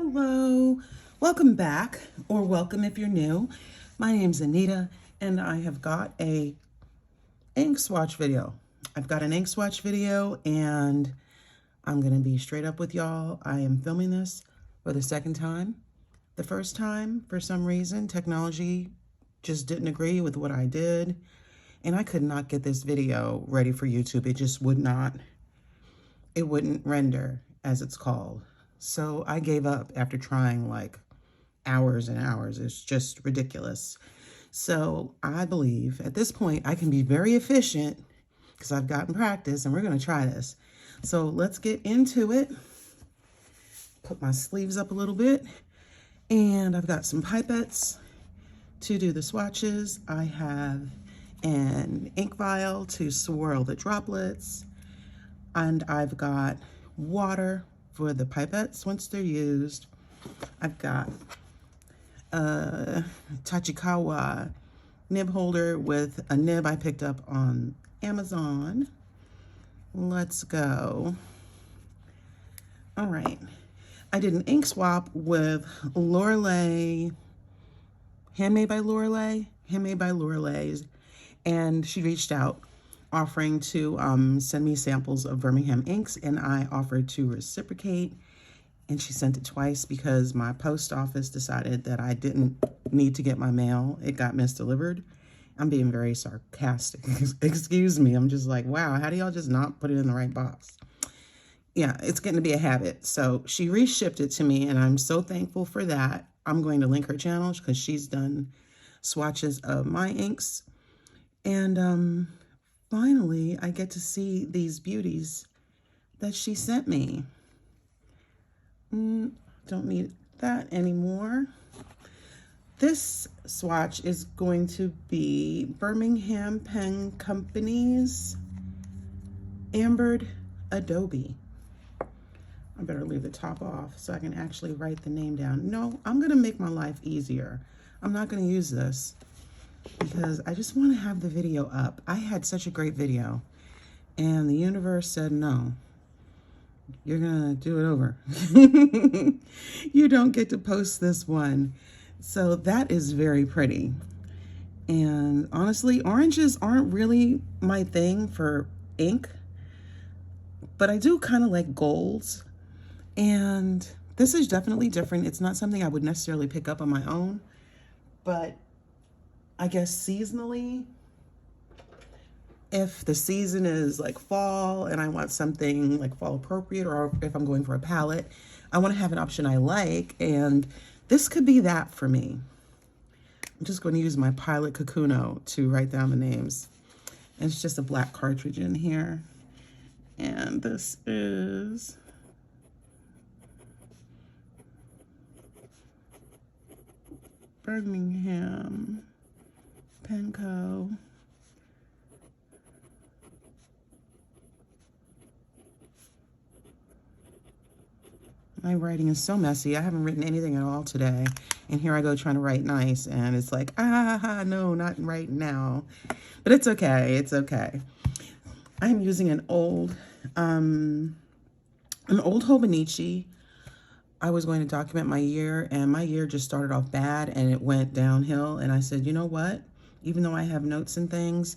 Hello, welcome back, or welcome if you're new. My name's Anita, and I have got a ink swatch video. I've got an ink swatch video, and I'm gonna be straight up with y'all. I am filming this for the second time. The first time, for some reason, technology just didn't agree with what I did, and I could not get this video ready for YouTube. It just would not, it wouldn't render, as it's called. So I gave up after trying like hours and hours. It's just ridiculous. So I believe at this point I can be very efficient because I've gotten practice, and we're going to try this. So let's get into it. Put my sleeves up a little bit, and I've got some pipettes to do the swatches. I have an ink vial to swirl the droplets, and I've got water for the pipettes once they're used. I've got a Tachikawa nib holder with a nib I picked up on Amazon. Let's go. All right. I did an ink swap with Lorelei, handmade by Lorelei, and she reached out offering to send me samples of Birmingham inks, and I offered to reciprocate, and she sent it twice because my post office decided that I didn't need to get my mail. It got misdelivered. I'm being very sarcastic. Excuse me. I'm just like, wow, how do y'all just not put it in the right box? Yeah, it's getting to be a habit. So she reshipped it to me, and I'm so thankful for that. I'm going to link her channel because she's done swatches of my inks. And finally, I get to see these beauties that she sent me. Don't need that anymore. This swatch is going to be Birmingham Pen Company's Ambered Adobe. I better leave the top off so I can actually write the name down. No, I'm going to make my life easier. I'm not going to use this because I just want to have the video up. I had such a great video, and the universe said, no, you're gonna do it over. You don't get to post this one. So that is very pretty. And honestly, oranges aren't really my thing for ink, but I do kind of like golds. And this is definitely different. It's not something I would necessarily pick up on my own, but I guess seasonally, if the season is like fall and I want something like fall appropriate, or if I'm going for a palette, I want to have an option I like, and this could be that for me. I'm just going to use my Pilot Kakuno to write down the names. And it's just a black cartridge in here. And this is Birmingham Pen Co. My writing is so messy. I haven't written anything at all today. And here I go trying to write nice, and it's like, no, not right now. But it's okay, it's okay. I'm using an old Hobonichi. I was going to document my year, and my year just started off bad, and it went downhill. And I said, you know what? Even though I have notes and things,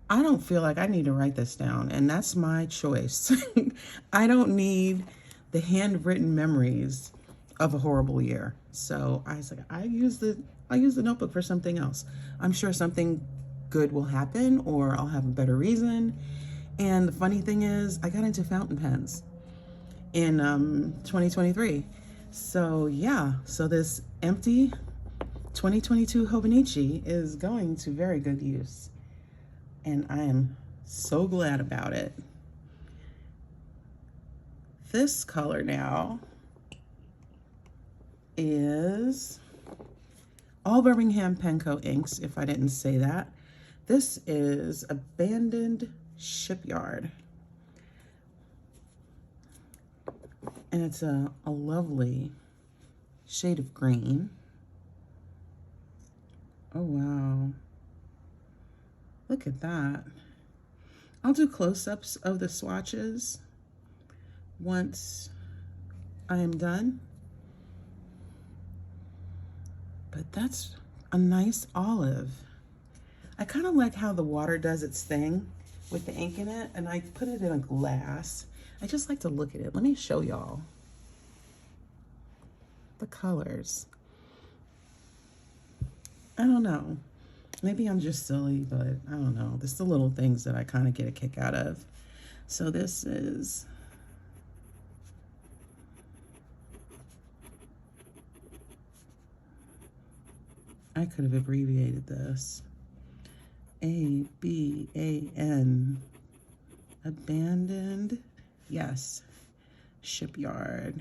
I don't feel like I need to write this down, and that's my choice. I don't need the handwritten memories of a horrible year. So I was like, I use the notebook for something else. I'm sure something good will happen, or I'll have a better reason. And the funny thing is, I got into fountain pens in 2023. So yeah, so this empty 2022 Hobonichi is going to very good use, and I am so glad about it. This color now is all Birmingham Pen Co. inks, if I didn't say that. This is Abandoned Shipyard. And it's a lovely shade of green. Oh, wow. Look at that. I'll do close-ups of the swatches once I am done. But that's a nice olive. I kind of like how the water does its thing with the ink in it, and I put it in a glass. I just like to look at it. Let me show y'all the colors. I don't know. Maybe I'm just silly, but I don't know. This is the little things that I kind of get a kick out of. So this is I could have abbreviated this. ABAN. Abandoned. Yes. Shipyard.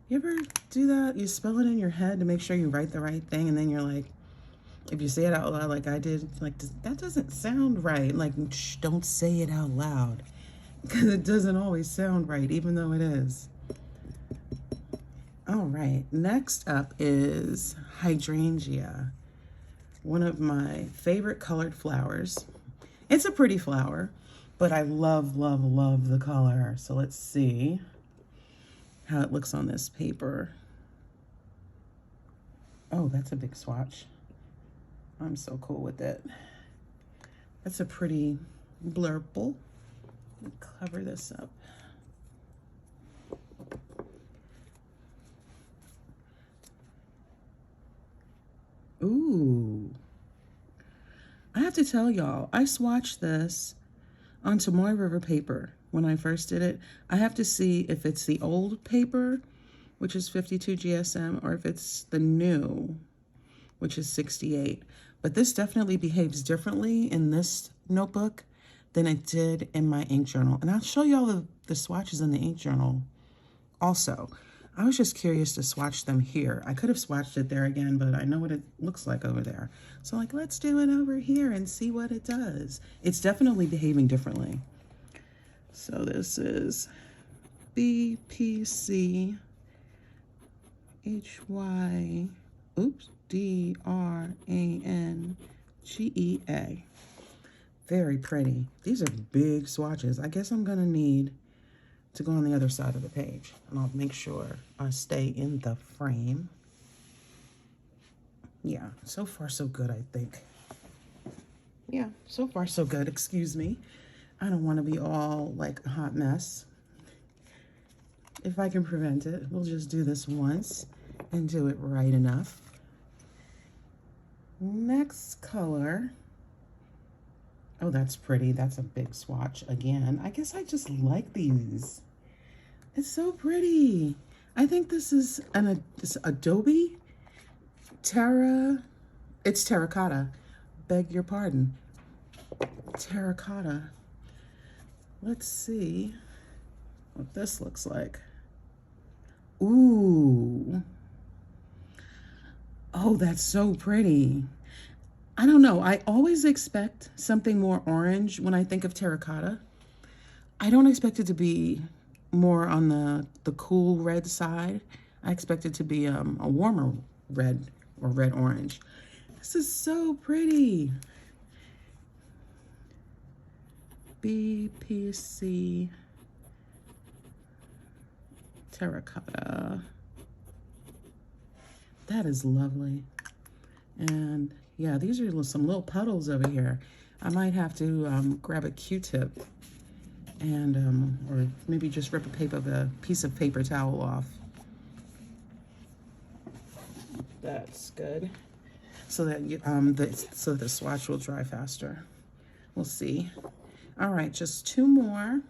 You ever do that? You spell it in your head to make sure you write the right thing, and then you're like, if you say it out loud like I did, like, that doesn't sound right. Like, shh, don't say it out loud, because it doesn't always sound right, even though it is. All right, next up is Hydrangea, one of my favorite colored flowers. It's a pretty flower, but I love, love, love the color. So let's see how it looks on this paper. Oh, that's a big swatch. I'm so cool with it. That's a pretty blurple. Cover this up. Ooh. I have to tell y'all, I swatched this on Tomoe River Paper when I first did it. I have to see if it's the old paper, which is 52 GSM, or if it's the new, which is 68. But this definitely behaves differently in this notebook than it did in my ink journal. And I'll show y'all the swatches in the ink journal also. I was just curious to swatch them here. I could have swatched it there again, but I know what it looks like over there. So like, let's do it over here and see what it does. It's definitely behaving differently. So this is BPC HY, oops, DRANGEA. Very pretty. These are big swatches. I guess I'm gonna need to go on the other side of the page, and I'll make sure I stay in the frame. Yeah, so far so good, I think. Yeah, so far so good, excuse me. I don't want to be all like a hot mess. If I can prevent it, we'll just do this once and do it right enough. Next color. Oh, that's pretty. That's a big swatch again. I guess I just like these. It's so pretty. I think this is this Adobe Terra. It's terracotta. Beg your pardon. Terracotta. Let's see what this looks like. Ooh. Oh, that's so pretty. I don't know. I always expect something more orange when I think of terracotta. I don't expect it to be more on the cool red side. I expect it to be a warmer red or red-orange. This is so pretty. BPC terracotta. That is lovely. And yeah, these are some little puddles over here. I might have to grab a Q-tip and or maybe just rip a piece of paper towel off. That's good. So that so the swatch will dry faster. We'll see. All right, just two more.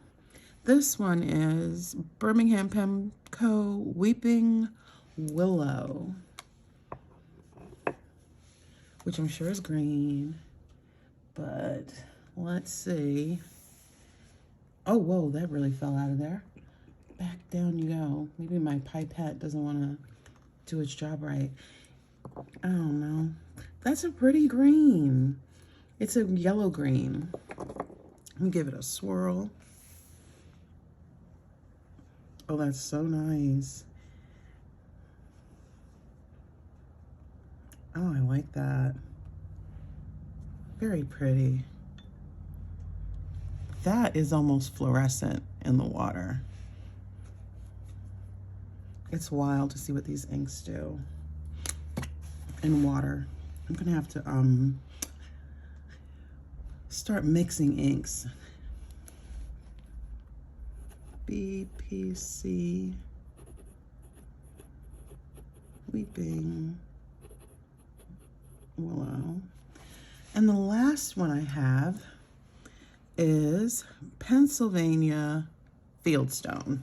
This one is Birmingham Pen Co. Weeping Willow, which I'm sure is green, but let's see. Oh, whoa, that really fell out of there. Back down you go. Maybe my pipette doesn't want to do its job right. I don't know. That's a pretty green. It's a yellow green. Let me give it a swirl. Oh, that's so nice. Oh, I like that. Very pretty. That is almost fluorescent in the water. It's wild to see what these inks do in water. I'm gonna have to start mixing inks. BPC Weeping Willow. And the last one I have is Pennsylvania Fieldstone.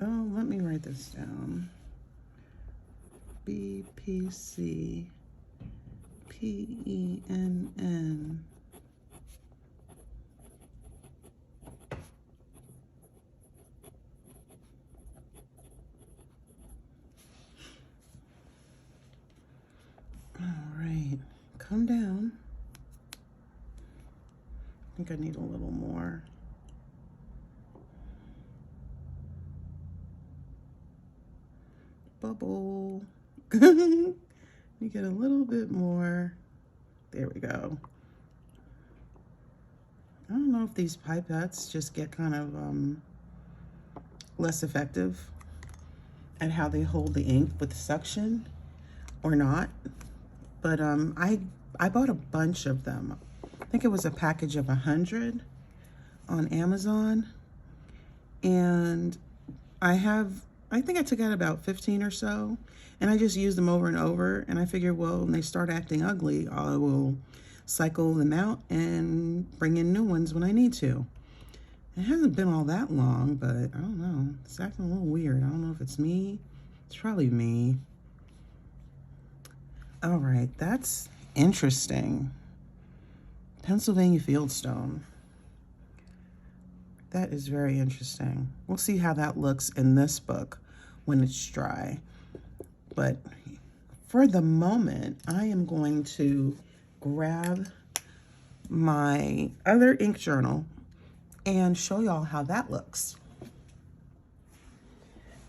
Oh, let me write this down. BPC PENN. All right, come down. I think I need a little more. Bubble. You get a little bit more. There we go. I don't know if these pipettes just get kind of less effective at how they hold the ink with suction or not. But I bought a bunch of them. I think it was a package of 100 on Amazon. And I think I took out about 15 or so, and I just used them over and over, and I figured, well, when they start acting ugly, I will cycle them out and bring in new ones when I need to. It hasn't been all that long, but I don't know. It's acting a little weird. I don't know if it's me. It's probably me. All right, that's interesting. Pennsylvania Fieldstone. That is very interesting. We'll see how that looks in this book when it's dry. But for the moment, I am going to grab my other ink journal and show y'all how that looks.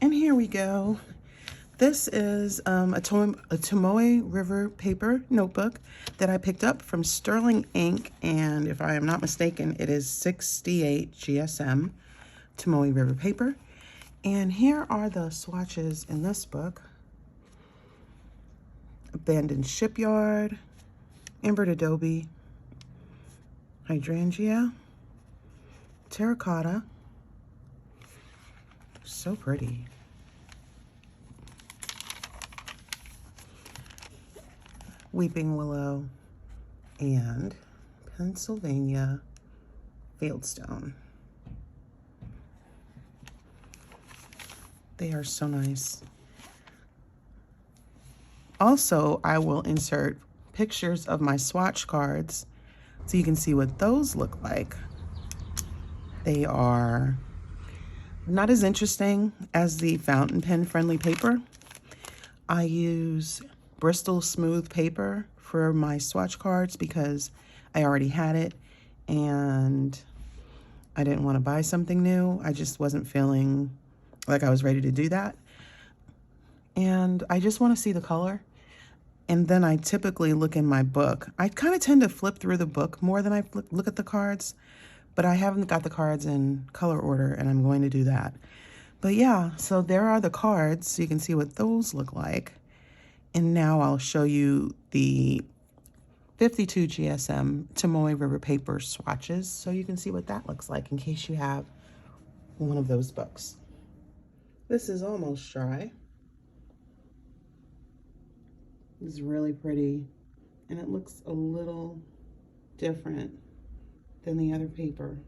And here we go. This is a Tomoe River Paper notebook that I picked up from Sterling Ink, and if I am not mistaken, it is 68 GSM Tomoe River Paper. And here are the swatches in this book. Abandoned Shipyard, Embered Adobe, Hydrangea, Terracotta. So pretty. Weeping Willow, and Pennsylvania Fieldstone. They are so nice. Also, I will insert pictures of my swatch cards so you can see what those look like. They are not as interesting as the fountain pen friendly paper. I use Bristol smooth paper for my swatch cards because I already had it and I didn't want to buy something new. I just wasn't feeling like I was ready to do that. And I just want to see the color. And then I typically look in my book. I kind of tend to flip through the book more than I look at the cards, but I haven't got the cards in color order and I'm going to do that. But yeah, so there are the cards so you can see what those look like. And now I'll show you the 52 GSM Tomoe River Paper swatches so you can see what that looks like in case you have one of those books. This is almost dry. It's really pretty and it looks a little different than the other paper.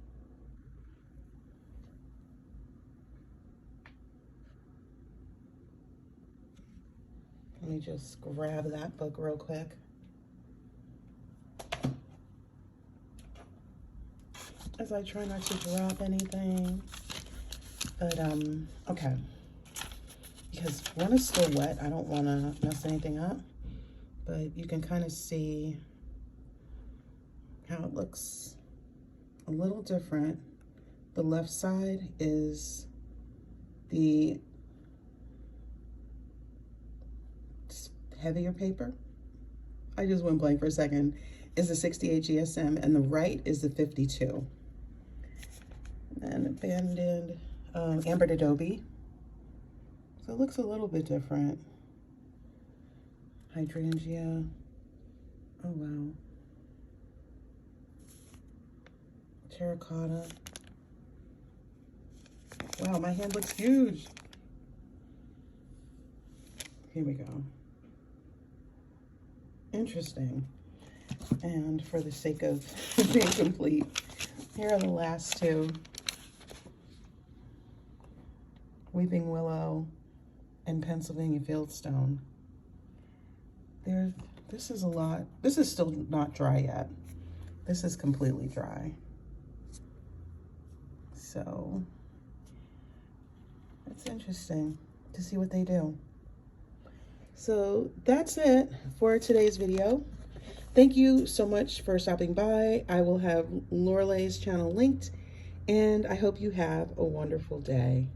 Let me just grab that book real quick. As I try not to drop anything. But, okay. Because one is still wet. I don't want to mess anything up. But you can kind of see how it looks a little different. The left side is the heavier paper. I just went blank for a second, is the 68 GSM, and the right is the 52. And abandoned ambered Adobe. So it looks a little bit different. Hydrangea. Oh wow. Terracotta. Wow, my hand looks huge. Here we go. Interesting. And for the sake of being complete, here are the last two. Weeping Willow and Pennsylvania Fieldstone. This is a lot. This is still not dry yet. This is completely dry. So it's interesting to see what they do. So that's it for today's video. Thank you so much for stopping by. I will have Lorelei's channel linked, and I hope you have a wonderful day.